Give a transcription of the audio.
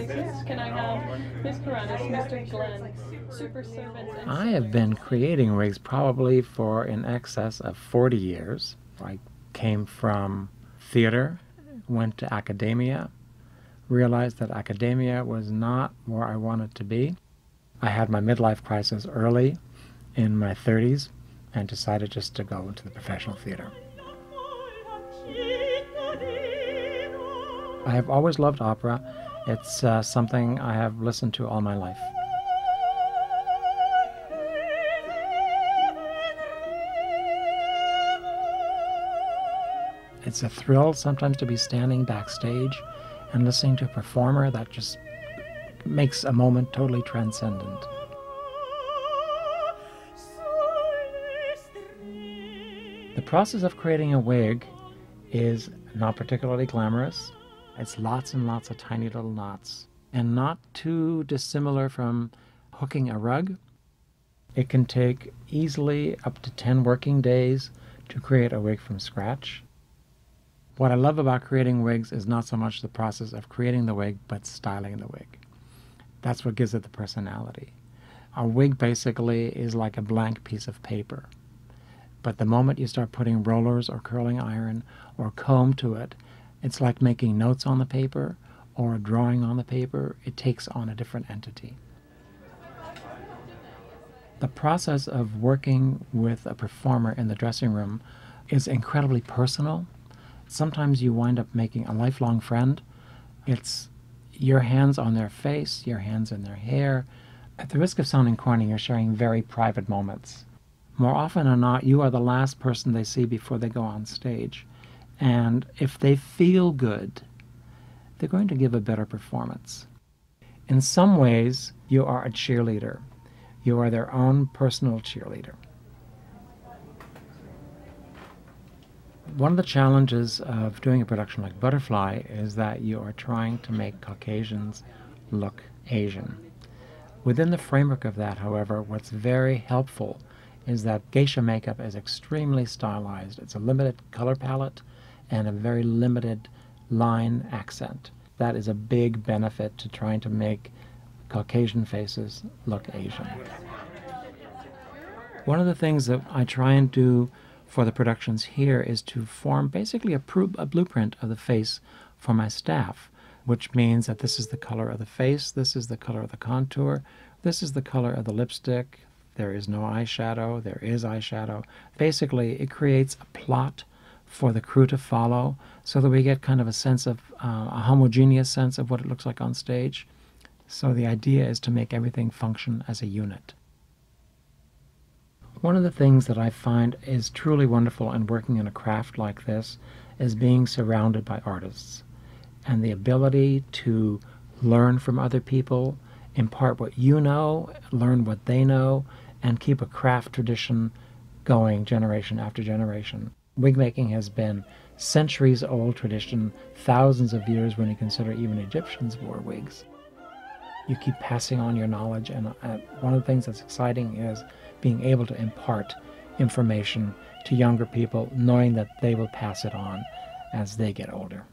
places. Can I have Miss Mairandres, Mr. Glenn, super servant, and I have been creating wigs probably for in excess of 40 years. I came from theater, went to academia, realized that academia was not where I wanted to be. I had my midlife crisis early in my 30s and decided just to go into the professional theater. I have always loved opera. It's something I have listened to all my life. It's a thrill sometimes to be standing backstage and listening to a performer that just makes a moment totally transcendent. The process of creating a wig is not particularly glamorous. It's lots and lots of tiny little knots, and not too dissimilar from hooking a rug. It can take easily up to 10 working days to create a wig from scratch. What I love about creating wigs is not so much the process of creating the wig, but styling the wig. That's what gives it the personality. A wig basically is like a blank piece of paper. But the moment you start putting rollers or curling iron or comb to it, it's like making notes on the paper or a drawing on the paper. It takes on a different entity. The process of working with a performer in the dressing room is incredibly personal. Sometimes you wind up making a lifelong friend. It's your hands on their face, your hands in their hair. At the risk of sounding corny, you're sharing very private moments. More often than not, you are the last person they see before they go on stage. And if they feel good, they're going to give a better performance. In some ways, you are a cheerleader. You are their own personal cheerleader. One of the challenges of doing a production like Butterfly is that you are trying to make Caucasians look Asian. Within the framework of that, however, what's very helpful is that geisha makeup is extremely stylized. It's a limited color palette and a very limited line accent. That is a big benefit to trying to make Caucasian faces look Asian. One of the things that I try and do for the productions here is to form basically a blueprint of the face for my staff, which means that this is the color of the face, this is the color of the contour, this is the color of the lipstick, there is no eyeshadow, there is eyeshadow. Basically, it creates a plot for the crew to follow so that we get kind of a sense of, a homogeneous sense of what it looks like on stage. So the idea is to make everything function as a unit. One of the things that I find is truly wonderful in working in a craft like this is being surrounded by artists and the ability to learn from other people, impart what you know, learn what they know, and keep a craft tradition going generation after generation. Wig making has been centuries-old tradition, thousands of years when you consider even Egyptians wore wigs. You keep passing on your knowledge, and one of the things that's exciting is being able to impart information to younger people, knowing that they will pass it on as they get older.